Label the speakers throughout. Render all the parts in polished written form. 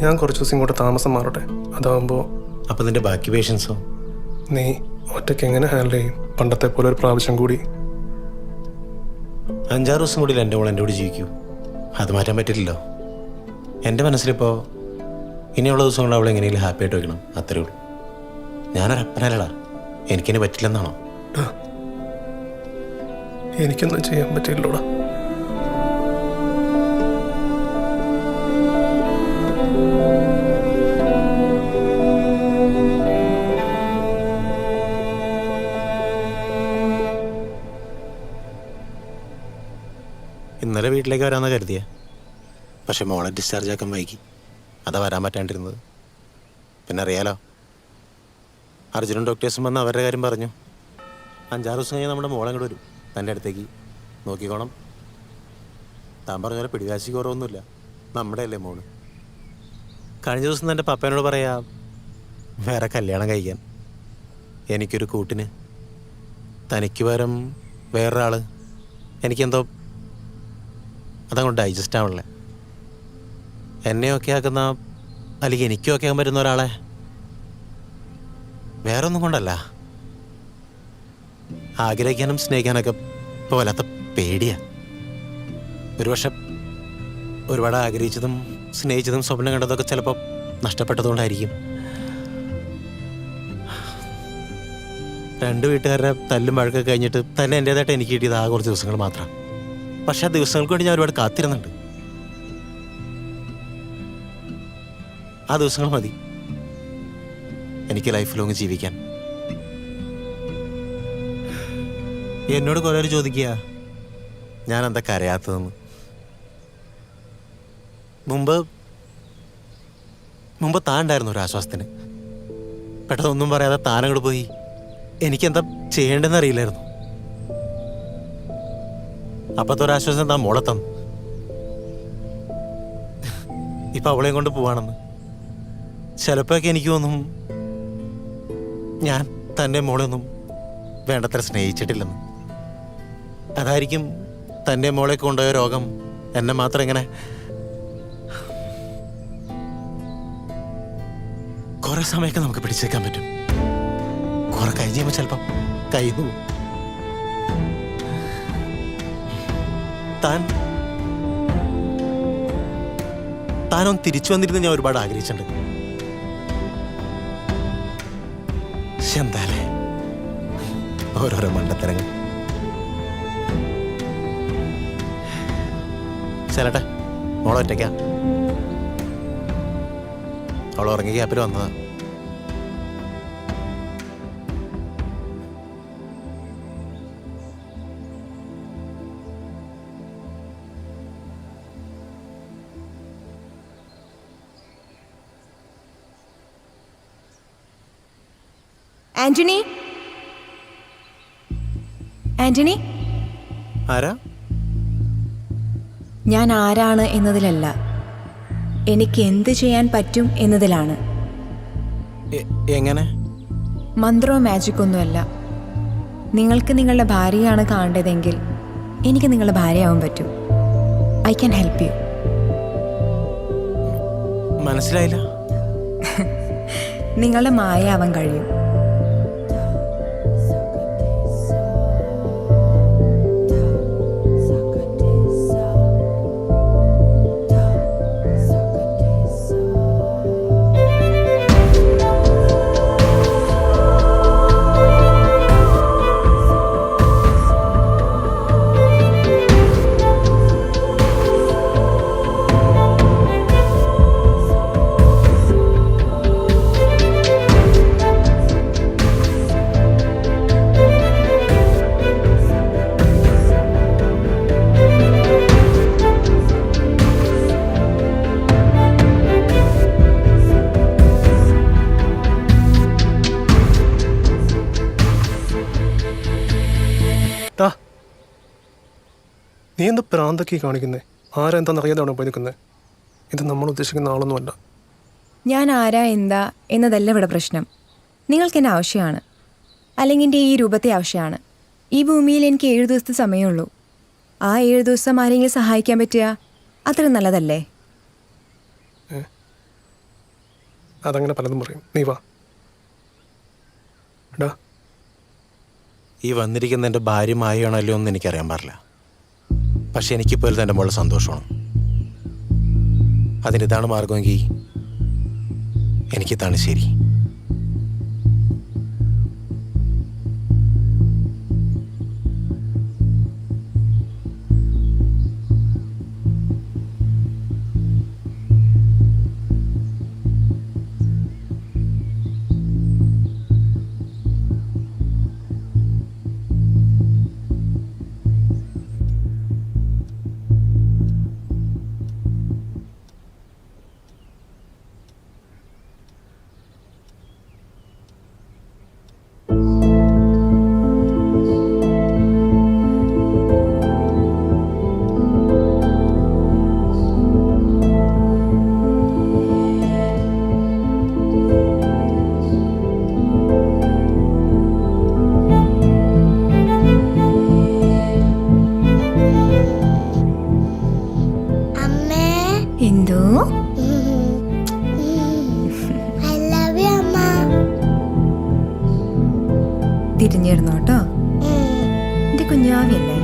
Speaker 1: ഞാൻ കുറച്ച് ദിവസം ഇങ്ങോട്ട് താമസം മാറട്ടെ. അതാവുമ്പോൾ
Speaker 2: അപ്പം നിന്റെ ബാക്കി പേഷ്യൻസോ?
Speaker 1: നീ ഒറ്റയ്ക്ക് എങ്ങനെ ഹാൻഡിൽ ചെയ്യും? പണ്ടത്തെ പോലെ ഒരു പ്രാവശ്യം കൂടി
Speaker 2: 5-6 ദിവസം കൂടി എൻ്റെ മോൾ എൻ്റെ കൂടി ജീവിക്കൂ. അത് മാറ്റാൻ പറ്റില്ലല്ലോ. എൻ്റെ മനസ്സിലിപ്പോൾ ഇനിയുള്ള ദിവസങ്ങൾ അവളെ എങ്ങനെയെങ്കിലും ഹാപ്പി ആയിട്ട് വയ്ക്കണം, അത്രേ ഉള്ളൂ. ഞാനൊരപ്പനല്ലടാ, എനിക്കിനി പറ്റില്ലെന്നാണോ?
Speaker 1: എനിക്കൊന്നും ചെയ്യാൻ പറ്റില്ലടാ.
Speaker 2: ഇന്നലെ വീട്ടിലേക്ക് വരാമെന്ന് കരുതിയ, പക്ഷെ മോളെ ഡിസ്ചാർജ് ആക്കാൻ വൈകി. അതാ വരാൻ പറ്റാണ്ടിരുന്നത്. പിന്നെ അറിയാലോ, അർജുനും ഡോക്ടേഴ്സും വന്ന് അവരുടെ കാര്യം പറഞ്ഞു. 5-6 ദിവസം കഴിഞ്ഞാൽ നമ്മുടെ മോളെ അങ്ങോട്ട് വരും തൻ്റെ അടുത്തേക്ക്. നോക്കിക്കോണം. താൻ പറഞ്ഞ പോലെ പിടിവാശി കുറവൊന്നുമില്ല, നമ്മുടെ അല്ലേ മോള്. കഴിഞ്ഞ ദിവസം എൻ്റെ പപ്പേനോട് പറയാ വേറെ കല്യാണം കഴിക്കാൻ, എനിക്കൊരു കൂട്ടിന്. തനിക്ക് പകരം വേറൊരാൾ. എനിക്കെന്തോ അതങ്ങോട്ട് ഡൈജസ്റ്റ് ആവണല്ലേ. എന്നെയൊക്കെ ആക്കുന്ന, അല്ലെങ്കിൽ എനിക്കും ഒക്കെ ആകാൻ പറ്റുന്ന ഒരാളെ വേറെ ഒന്നും കൊണ്ടല്ല, ആഗ്രഹിക്കാനും സ്നേഹിക്കാനൊക്കെ ഇപ്പോൾ വല്ലാത്ത പേടിയാ. ഒരുപക്ഷെ ഒരുപാട് ആഗ്രഹിച്ചതും സ്നേഹിച്ചതും സ്വപ്നം കണ്ടതൊക്കെ ചിലപ്പോൾ നഷ്ടപ്പെട്ടതുകൊണ്ടായിരിക്കും. 2 വീട്ടുകാരുടെ തല്ലും വഴക്കൊക്കെ കഴിഞ്ഞിട്ട് തന്നെ എൻ്റേതായിട്ട് എനിക്ക് കിട്ടിയത് ആ കുറച്ച് ദിവസങ്ങൾ മാത്രം. പക്ഷെ ആ ദിവസങ്ങൾക്ക് വേണ്ടി ഞാൻ ഒരുപാട് കാത്തിരുന്നുണ്ട്. ആ ദിവസങ്ങൾ മതി എനിക്ക് ലൈഫ് ലോങ് ജീവിക്കാൻ. എന്നോട് കുറേ പേര് ചോദിക്കുക ഞാൻ എന്താ കരയാത്തതെന്ന്. മുമ്പ് താൻ ഉണ്ടായിരുന്നു ഒരു ആശ്വാസത്തിന്. പെട്ടെന്നൊന്നും പറയാതെ താനങ്ങോട്ട് പോയി. എനിക്കെന്താ ചെയ്യേണ്ടതെന്ന് അറിയില്ലായിരുന്നു. അപ്പത്തെ ഒരാശ്വാസം താൻ മോളെ തന്നു. ഇപ്പം അവളെയും കൊണ്ട് പോവാണെന്ന്. ചിലപ്പോഴൊക്കെ എനിക്ക് തോന്നും ഞാൻ തൻ്റെ മോളെയൊന്നും വേണ്ടത്ര സ്നേഹിച്ചിട്ടില്ലെന്ന്. അതായിരിക്കും തൻ്റെ മോളെ കൊണ്ടുപോയ രോഗം എന്നെ മാത്രം ഇങ്ങനെ കുറെ സമയമൊക്കെ നമുക്ക് പിടിച്ചേക്കാൻ പറ്റും. കുറെ കഴിഞ്ഞ് കഴിയുമ്പോൾ ചിലപ്പം കയ്യിൽ നിന്ന് താനൊന്ന് തിരിച്ചു വന്നിരുന്ന് ഞാൻ ഒരുപാട് ആഗ്രഹിച്ചിട്ടുണ്ട്. എന്താലേ ഓരോരോ മണ്ടത്തരങ്ങൾ. ചെല്ലട്ടെ, മോളെ ഒറ്റയ്ക്കാ. അവൾ ഉറങ്ങി ക്യാപ്പിൽ വന്നതാ.
Speaker 3: ആന്റണി, ആന്റണി.
Speaker 2: ആരാ?
Speaker 3: ഞാൻ ആരാണ് എന്നതിലല്ല, എനിക്ക് എന്ത് ചെയ്യാൻ പറ്റും എന്നതിലാണ്.
Speaker 2: എങ്ങനെ?
Speaker 3: മന്ത്രമോ മാജിക് ഒന്നുമല്ല. നിങ്ങൾക്ക് നിങ്ങളുടെ ഭാര്യയാണ് കാണേണ്ടതെങ്കിൽ എനിക്ക് നിങ്ങളുടെ ഭാര്യയാവാൻ പറ്റും. I can help you.
Speaker 2: മനസ്സിലായില്ല.
Speaker 3: നിങ്ങളുടെ മായയാവാൻ കഴിയും.
Speaker 1: നീ എന്താ പ്രാന്തൊക്കെ കാണിക്കുന്നേ? ആരെന്താണെന്നറിയാതെ പോയി നിൽക്കുന്നത്. ഇത് നമ്മൾ ഉദ്ദേശിക്കുന്ന ആളൊന്നുമല്ല.
Speaker 3: ഞാൻ ആരാ എന്താ എന്നതല്ല ഇവിടെ പ്രശ്നം. നിങ്ങൾക്ക് എന്നെ ആവശ്യമാണ്, അല്ലെങ്കിൽ എൻ്റെ ഈ രൂപത്തെ ആവശ്യമാണ്. ഈ ഭൂമിയിൽ എനിക്ക് 7 ദിവസത്തെ സമയമുള്ളൂ. ആ 7 ദിവസം ആരെങ്കിലും സഹായിക്കാൻ പറ്റുക അത്ര നല്ലതല്ലേ?
Speaker 1: അതങ്ങനെ പലതും പറയും. നീ വാ. എടാ,
Speaker 2: ഈ വന്നിരിക്കുന്ന എൻ്റെ ഭാര്യ മായയാണോ അല്ലയോ എന്ന് എനിക്കറിയാൻ പാടില്ല. പക്ഷെ എനിക്കിപ്പോൾ എൻ്റെ മോളെ സന്തോഷമാണ്. അതിനിതാണ് മാർഗമെങ്കിൽ എനിക്കിതാണ് ശരി.
Speaker 3: എന്തോ തിരിഞ്ഞിരുന്നു കേട്ടോ, എന്റെ കുഞ്ഞാവിയല്ലേ.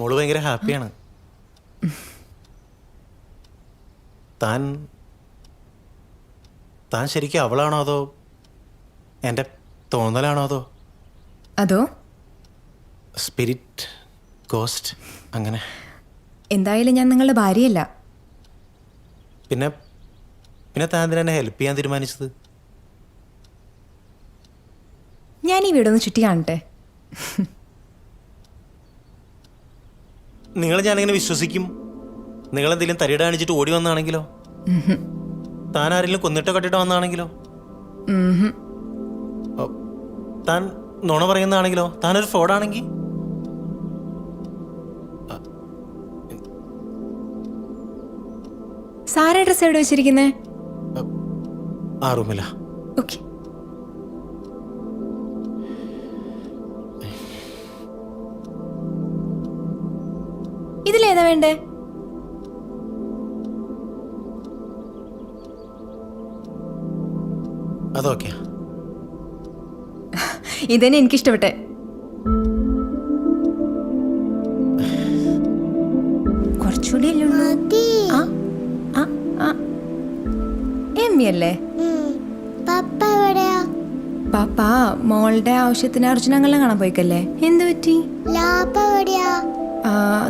Speaker 2: മോള് ഭയങ്കര ഹാപ്പിയാണ്. താൻ താൻ ശരിക്കും അവളാണോ അതോ എൻ്റെ തോന്നലാണോ
Speaker 3: അതോ
Speaker 2: സ്പിരിറ്റ്, ഗോസ്റ്റ് അങ്ങനെ?
Speaker 3: എന്തായാലും ഞാൻ നിങ്ങളുടെ ഭാര്യയല്ല.
Speaker 2: പിന്നെ പിന്നെ താൻ എന്തിനാ എന്നെ ഹെൽപ്പ് ചെയ്യാൻ തീരുമാനിച്ചത്?
Speaker 3: ഞാൻ ഈ വീടൊന്ന് ചുറ്റി കാണട്ടെ.
Speaker 2: നിങ്ങളെ ഞാനെങ്ങനെ വിശ്വസിക്കും? നിങ്ങളെന്തെങ്കിലും തരിട കാണിച്ചിട്ട് ഓടി വന്നാണെങ്കിലോ? താൻ ആരെങ്കിലും കൊന്നിട്ടോ കട്ടിട്ടോ വന്നാണെങ്കിലോ? താൻ നുണ പറയുന്നതാണെങ്കിലോ? താനൊരു ഫ്രോഡാണെങ്കിൽ?
Speaker 3: സാര ഡ്രസ് എവിടെ വെച്ചിരിക്കുന്നേ?
Speaker 2: ആ റൂമില്ല.
Speaker 3: ഓക്കെ. ഇതിലേതാ വേണ്ടേ?
Speaker 2: അതൊക്കെ
Speaker 3: ഇതന്നെ എനിക്കിഷ്ടപ്പെട്ടെ. കുറച്ചുകൂടി എമ്മിയല്ലേ? പാപ്പ മോളുടെ ആവശ്യത്തിന് അർജുനങ്ങളെ കാണാൻ പോയിക്കല്ലേ? എന്ത് പറ്റി?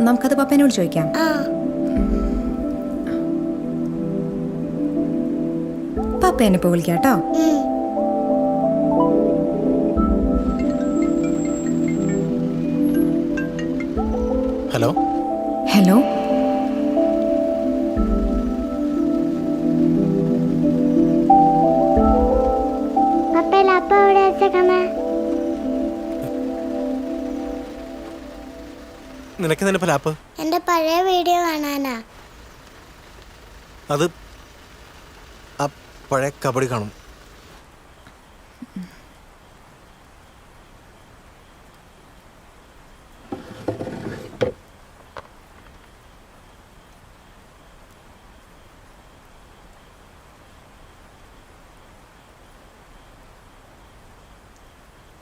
Speaker 3: നമുക്കത് പപ്പനോട് ചോദിക്കാം. പപ്പ എന്നെ ഇപ്പൊ വിളിക്കാട്ടോ.
Speaker 2: ഹലോ
Speaker 3: ഹലോ,
Speaker 2: നിനക്ക് നിന്റെ ലാപ്പ്?
Speaker 4: എന്റെ പഴയ വീഡിയോ കാണാനാ.
Speaker 2: അത് ആ പഴയ കബഡി കാണും.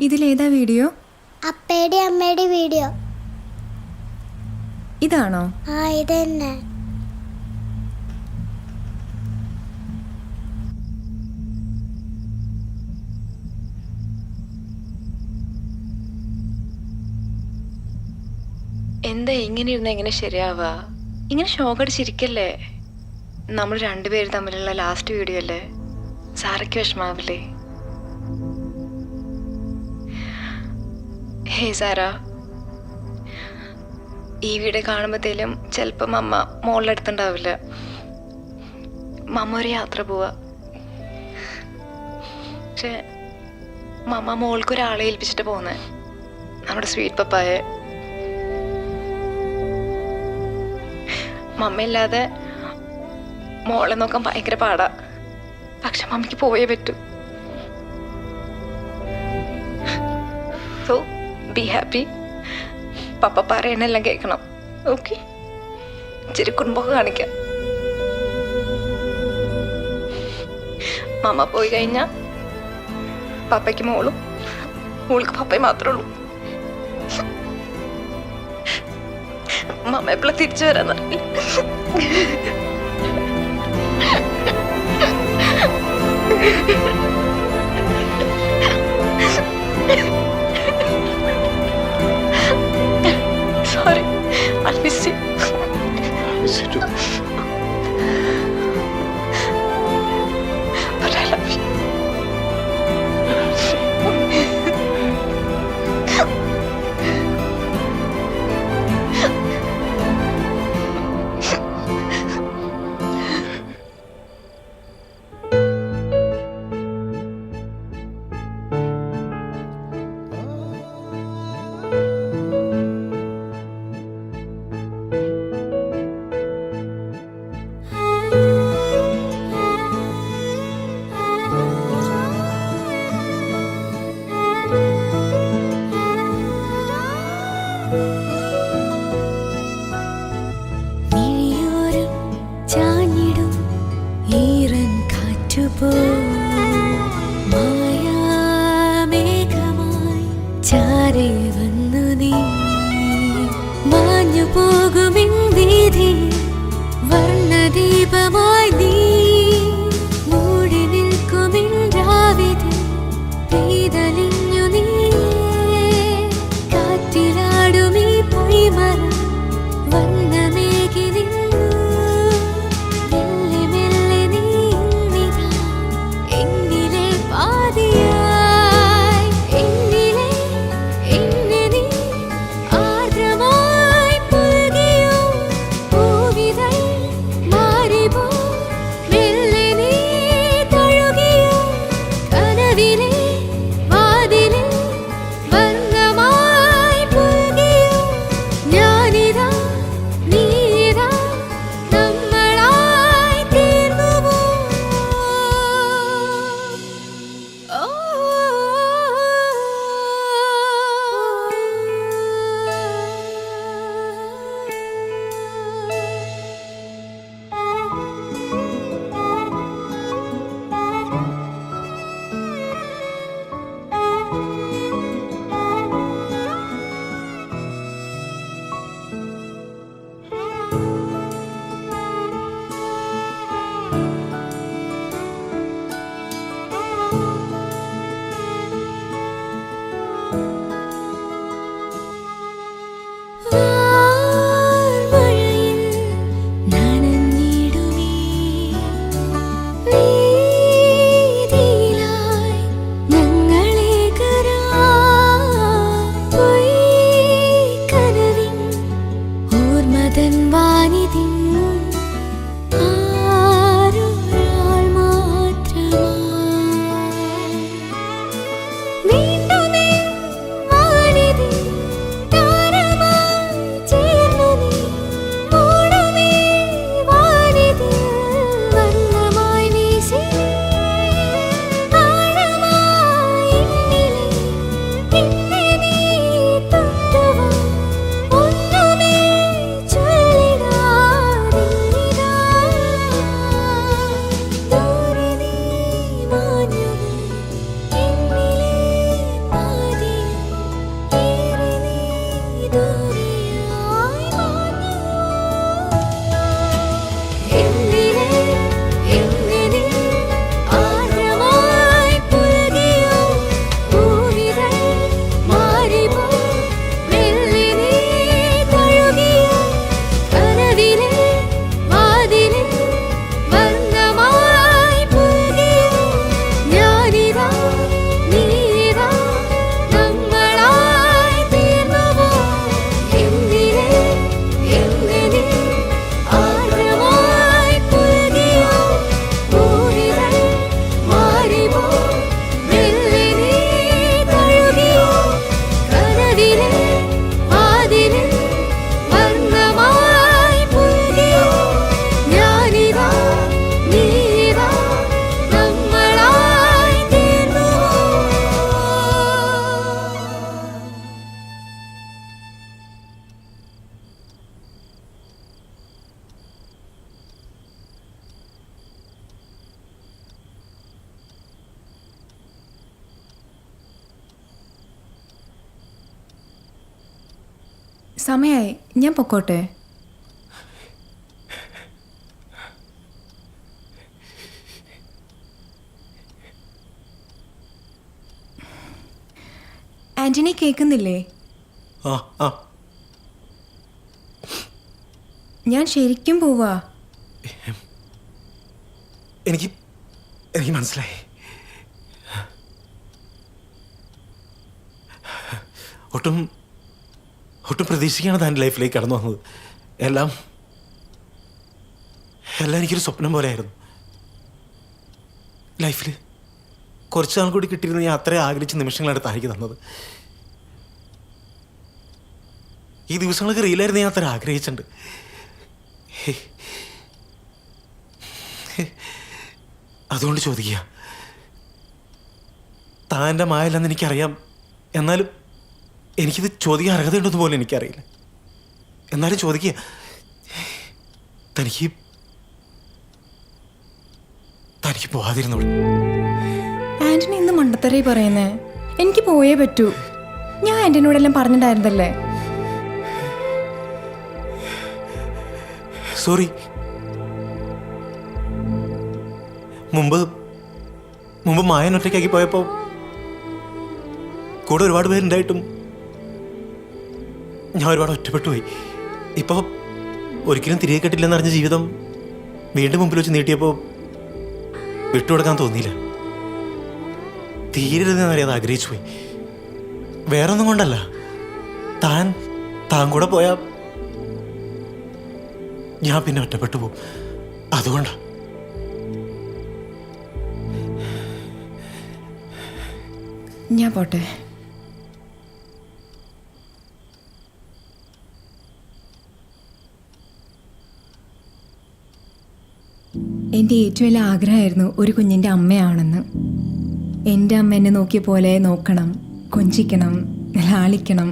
Speaker 3: ഇതിലേതാ വീഡിയോ?
Speaker 4: അപ്പയുടെ അമ്മയുടെ വീഡിയോ.
Speaker 3: ഇതാണോ?
Speaker 4: ആ, ഇതന്നെ.
Speaker 3: എന്താ ഇങ്ങനെ ഇരുന്ന എങ്ങനെ ശരിയാവാ? ഇങ്ങനെ ഷോക്കടിച്ചിരിക്കല്ലേ. നമ്മൾ രണ്ടുപേരും തമ്മിലുള്ള ലാസ്റ്റ് വീഡിയോ അല്ലേ. സാറയ്ക്ക് വിഷമാവില്ലേ? ഹേ സാറ, ഈ വീഡിയോ കാണുമ്പോഴത്തേലും ചിലപ്പം അമ്മ മോളുടെ അടുത്തുണ്ടാവില്ല. മമ്മ ഒരു യാത്ര പോവാ. പക്ഷെ മമ്മ മോൾക്ക് ഒരാളെ ഏൽപ്പിച്ചിട്ട് പോകുന്നേ, നമ്മുടെ സ്വീറ്റ് പപ്പായെ. മമ്മയില്ലാതെ മോളെ നോക്കാൻ ഭയങ്കര പാടാ. പക്ഷെ മമ്മിക്ക് പോയേ പറ്റൂ. So be happy. പപ്പ പറയണെല്ലാം കേൾക്കണം. ഓക്കെ, ഇച്ചിരി കുടുംബമൊക്കെ കാണിക്കാം. മമ്മ പോയി കഴിഞ്ഞാൽ പപ്പയ്ക്ക് മോളും, മോൾക്ക് പപ്പയും മാത്രമേ ഉള്ളൂ. മമ്മ എപ്പോഴും തിരിച്ചു വരാന്നറിയില്ല. Sorry, I'll miss you.
Speaker 1: Miss you too.
Speaker 3: But I love you. സമയമായി, ഞാൻ പൊക്കോട്ടെ. ആന്റണി കേൾക്കുന്നില്ലേ?
Speaker 2: ആ ആ
Speaker 3: ഞാൻ ശരിക്കും പോവാ.
Speaker 2: എനിക്ക് മനസ്സിലായി. ഒട്ടും പ്രതീക്ഷിക്കാണ് താൻ ലൈഫിലേക്ക് കടന്നു വന്നത്. എല്ലാം എനിക്കൊരു സ്വപ്നം പോലെയായിരുന്നു. ലൈഫിൽ കുറച്ച് നാൾ കൂടി കിട്ടിയിരുന്ന ഞാൻ അത്രയും ആഗ്രഹിച്ച നിമിഷങ്ങളാണ് താനിക്ക് തന്നത്. ഈ ദിവസങ്ങളൊക്കെ റീലായിരുന്നു ഞാൻ അത്ര ആഗ്രഹിച്ചിട്ടുണ്ട്. അതുകൊണ്ട് ചോദിക്കുക, താൻ്റെ മായല്ലെന്ന് എനിക്കറിയാം. എന്നാലും എനിക്കിത് ചോദിക്കാൻ അർഹതയുണ്ടെന്ന് പോലും എനിക്കറിയില്ല. എന്നാലും ചോദിക്കുക, തനിക്ക് പോവാതിരുന്നോളൂ.
Speaker 3: ആന്റണി ഇന്ന് മണ്ടത്തരേ പറയുന്നേ. എനിക്ക് പോയേ പറ്റൂ. ഞാൻ ആന്റണിയോടെല്ലാം പറഞ്ഞിട്ടുണ്ടായിരുന്നല്ലേ.
Speaker 2: സോറി. മുമ്പ് മായൻ ഒറ്റയ്ക്കാക്കി പോയപ്പോൾ കൂടെ ഒരുപാട് പേരുണ്ടായിട്ടും ഞാൻ ഒരുപാട് ഒറ്റപ്പെട്ടു പോയി. ഇപ്പോൾ ഒരിക്കലും തിരികെ കെട്ടില്ലെന്നറിഞ്ഞ ജീവിതം വീണ്ടും മുമ്പിൽ വെച്ച് നീട്ടിയപ്പോൾ വിട്ടുകൊടുക്കാൻ തോന്നിയില്ല. തീരരുതെന്നറിയാതെ ആഗ്രഹിച്ചു പോയി. വേറൊന്നും കൊണ്ടല്ല, താൻ കൂടെ പോയാൽ ഞാൻ പിന്നെ ഒറ്റപ്പെട്ടു പോകും. അതുകൊണ്ടാ.
Speaker 3: ഞാൻ പോട്ടെ. എൻ്റെ ഏറ്റവും വലിയ ആഗ്രഹമായിരുന്നു ഒരു കുഞ്ഞിൻ്റെ അമ്മയാണെന്ന്. എൻ്റെ അമ്മ എന്നെ നോക്കിയ പോലെ നോക്കണം, കൊഞ്ചിക്കണം, ലാളിക്കണം,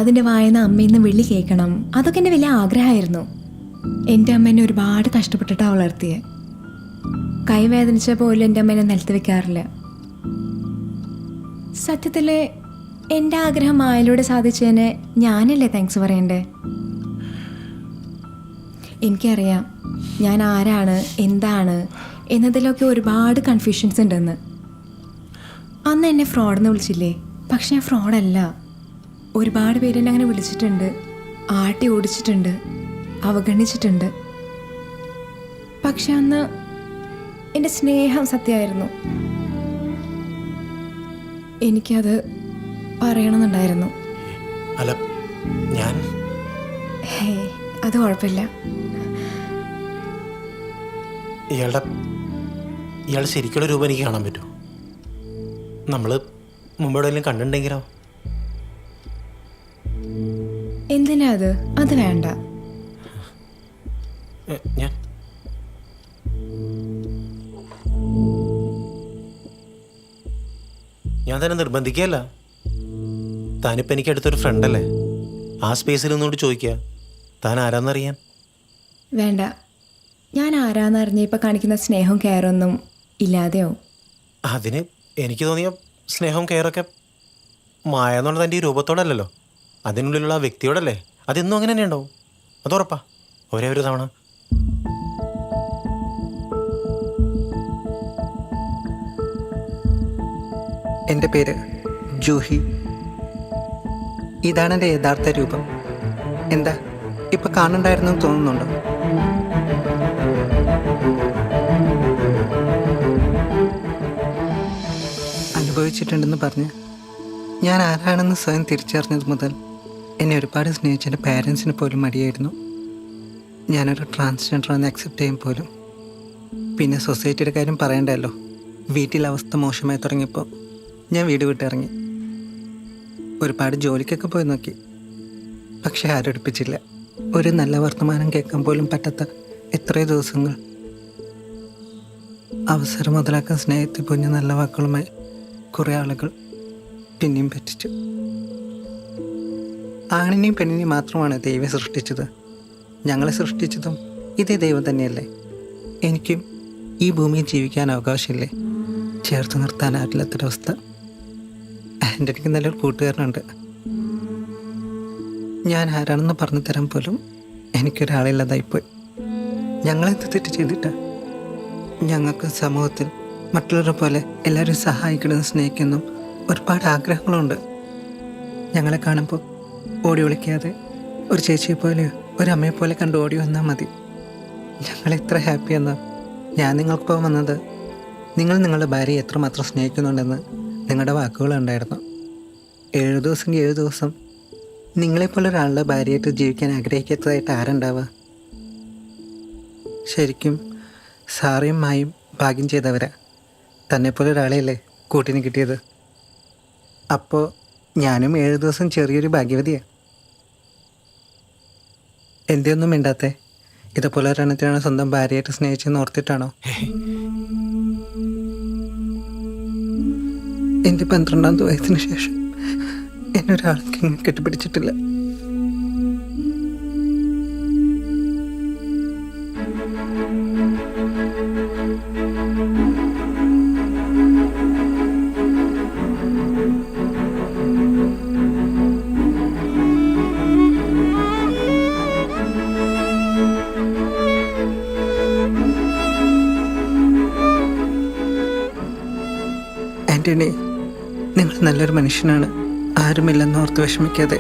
Speaker 3: അതിൻ്റെ വായന അമ്മയിൽ നിന്ന് വിളി കേൾക്കണം. അതൊക്കെ എൻ്റെ വലിയ ആഗ്രഹമായിരുന്നു. എൻ്റെ അമ്മ എന്നെ ഒരുപാട് കഷ്ടപ്പെട്ടിട്ടാണ് വളർത്തിയത്. കൈ വേദനിച്ച പോലും എൻ്റെ അമ്മ എന്നെ നിലത്ത് വെക്കാറില്ല. സത്യത്തിൽ എൻ്റെ ആഗ്രഹം മായയിലൂടെ സാധിച്ചതിന് ഞാനല്ലേ താങ്ക്സ് പറയണ്ടേ? എനിക്കറിയാം ഞാൻ ആരാണ്, എന്താണ് എന്നതിലൊക്കെ ഒരുപാട് കൺഫ്യൂഷൻസ് ഉണ്ടെന്ന്. അന്ന് എന്നെ ഫ്രോഡെന്ന് വിളിച്ചില്ലേ? പക്ഷെ ഞാൻ ഫ്രോഡല്ല. ഒരുപാട് പേരെന്നെ അങ്ങനെ വിളിച്ചിട്ടുണ്ട്, ആട്ടി ഓടിച്ചിട്ടുണ്ട്, അവഗണിച്ചിട്ടുണ്ട്. പക്ഷെ അന്ന് എൻ്റെ സ്നേഹം സത്യമായിരുന്നു. എനിക്കത് പറയണമെന്നുണ്ടായിരുന്നു.
Speaker 2: അല്ല,
Speaker 3: ഹേയ്, അത് കുഴപ്പമില്ല.
Speaker 2: ഇയാളുടെ ശരിക്കുള്ള രൂപം എനിക്ക് കാണാൻ പറ്റുമോ? നമ്മൾ മുമ്പെവിടെയെങ്കിലും കണ്ടിട്ടുണ്ടെങ്കിലോ?
Speaker 3: എന്തിനാ അത് വേണ്ട.
Speaker 2: ഞാൻ തന്നെ നിർബന്ധിക്കുകയല്ല. താനിപ്പോൾ എനിക്ക് അടുത്തൊരു ഫ്രണ്ടല്ലേ? ആ സ്പേസിൽ നിന്നോട് ചോദിക്കുക, താൻ ആരാന്നറിയാൻ.
Speaker 3: വേണ്ട, ഞാൻ ആരാന്നറിഞ്ഞ ഇപ്പം കാണിക്കുന്ന സ്നേഹവും കെയറൊന്നും ഇല്ലാതെയോ?
Speaker 2: അതിന് എനിക്ക് തോന്നിയ സ്നേഹവും കെയറൊക്കെ മായ എന്നുള്ള തൻ്റെ ഈ രൂപത്തോടല്ലല്ലോ, അതിനുള്ളിലുള്ള ആ വ്യക്തിയോടല്ലേ. അതെന്നും അങ്ങനെ തന്നെ ഉണ്ടാവും, അത് ഉറപ്പാ. ഒരേ ഒരു തവണ
Speaker 5: എൻ്റെ പേര് ജൂഹി. ഇതാണ് എൻ്റെ യഥാർത്ഥ രൂപം. എന്താ ഇപ്പം കാണണ്ടായിരുന്നു തോന്നുന്നുണ്ടോ? അനുഭവിച്ചിട്ടുണ്ടെന്ന് പറഞ്ഞ് ഞാൻ ആരാണെന്ന് സ്വയം തിരിച്ചറിഞ്ഞത് മുതൽ എന്നെ ഒരുപാട് സ്നേഹിച്ച എൻ്റെ പാരൻസിന് പോലും മടിയായിരുന്നു ഞാനൊരു ട്രാൻസ്ജെൻഡറാണെന്ന് അക്സെപ്റ്റ് ചെയ്യും പോലും. പിന്നെ സൊസൈറ്റിയുടെ കാര്യം പറയണ്ടല്ലോ. വീട്ടിലെ അവസ്ഥ മോശമായി തുടങ്ങിയപ്പോൾ ഞാൻ വീട് വിട്ടിറങ്ങി. ഒരുപാട് ജോലിക്കൊക്കെ പോയി നോക്കി, പക്ഷെ ആരെടുപ്പിച്ചില്ല. ഒരു നല്ല വർത്തമാനം കേൾക്കാൻ പോലും പറ്റാത്ത എത്രയോ ദിവസങ്ങൾ. അവസരം മുതലാക്കാൻ സ്നേഹത്തിൽ പൊഞ്ഞ നല്ല വാക്കുകളുമായി കുറേ ആളുകൾ പിന്നെയും പറ്റിച്ചു. ആണിനെയും പെണ്ണിനെയും മാത്രമാണ് ദൈവം സൃഷ്ടിച്ചത്. ഞങ്ങളെ സൃഷ്ടിച്ചതും ഇതേ ദൈവം തന്നെയല്ലേ? എനിക്കും ഈ ഭൂമിയിൽ ജീവിക്കാൻ അവകാശമില്ലേ? ചേർത്ത് നിർത്താനായിട്ടില്ലാത്തൊരവസ്ഥ. എൻ്റെ എനിക്ക് നല്ലൊരു കൂട്ടുകാരനുണ്ട്. ഞാൻ ആരാണെന്ന് പറഞ്ഞു തരാൻ പോലും എനിക്കൊരാളില്ലാതായിപ്പോയി. ഞങ്ങളെന്ത് തെറ്റ് ചെയ്തിട്ടാ? ഞങ്ങൾക്ക് സമൂഹത്തിൽ മറ്റുള്ളവരെ പോലെ എല്ലാവരും സഹായിക്കണമെന്ന് സ്നേഹിക്കുന്നു ഒരുപാട് ആഗ്രഹങ്ങളുണ്ട്. ഞങ്ങളെ കാണുമ്പോൾ ഓടി വിളിക്കാതെ ഒരു ചേച്ചിയെ പോലെയോ ഒരു അമ്മയെ പോലെ കണ്ട് ഓടി വന്നാൽ മതി. ഞങ്ങൾ എത്ര ഹാപ്പി എന്നാ. ഞാൻ നിങ്ങൾക്കൊപ്പം വന്നത് നിങ്ങൾ നിങ്ങളുടെ ഭാര്യയെ എത്രമാത്രം സ്നേഹിക്കുന്നുണ്ടെന്ന് നിങ്ങളുടെ വാക്കുകളുണ്ടായിരുന്നു. 7 ദിവസം 7 ദിവസം നിങ്ങളെപ്പോലെ ഒരാളുടെ ഭാര്യയായിട്ട് ജീവിക്കാൻ ആഗ്രഹിക്കാത്തതായിട്ട് ആരുണ്ടാവുക? ശരിക്കും സാറിയും മായും ഭാഗ്യം ചെയ്തവരാ. തന്നെപ്പോലെ ഒരാളെയല്ലേ കൂട്ടിന് കിട്ടിയത്. അപ്പോൾ ഞാനും 7 ദിവസം ചെറിയൊരു ഭാഗ്യവതിയാണ്. എന്തൊന്നും മിണ്ടാത്തെ? ഇതുപോലെ ഒരെണ്ണത്തിനാണ് സ്വന്തം ഭാര്യയായിട്ട് സ്നേഹിച്ചെന്ന് ഓർത്തിട്ടാണോ? എൻ്റെ 12ാമത്തെ വയസ്സിന് ശേഷം എന്നെ ഒരാൾക്ക് കെട്ടിപ്പിടിച്ചിട്ടില്ല. ആൻ്റണി, നിങ്ങൾ നല്ലൊരു മനുഷ്യനാണ്. ആരുമില്ലെന്ന് ഓർത്ത് വിഷമിക്കാതെ,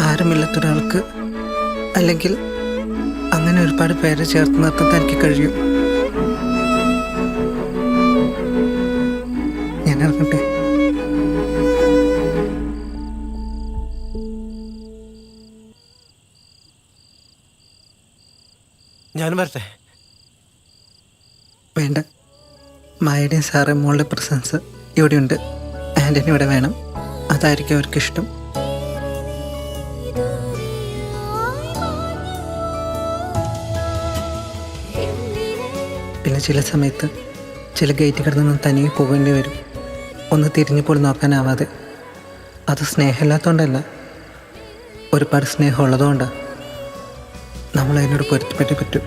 Speaker 5: ആരുമില്ലാത്തൊരാൾക്ക് അല്ലെങ്കിൽ അങ്ങനെ ഒരുപാട് പേരെ ചേർത്ത് നിർത്താൻ തനിക്ക് കഴിയും. ഞാൻ ഇറങ്ങട്ടെ.
Speaker 2: ഞാൻ വരട്ടെ?
Speaker 5: വേണ്ട. മായയുടെയും സാറേ മോളുടെ പ്രസൻസ് ഇവിടെയുണ്ട്. ആൻ്റണി ഇവിടെ വേണം. അതായിരിക്കും അവർക്കിഷ്ടം. പിന്നെ ചില സമയത്ത് ചില ഗേറ്റ് കിടന്ന് തനിയെ പോകേണ്ടി വരും. ഒന്ന് തിരിഞ്ഞു പോലും നോക്കാനാവാതെ. അത് സ്നേഹമില്ലാത്തതുകൊണ്ടല്ല, ഒരുപാട് സ്നേഹം ഉള്ളതുകൊണ്ടാണ്. നമ്മൾ അതിനോട് പൊരുത്തപ്പെട്ടേ പറ്റും.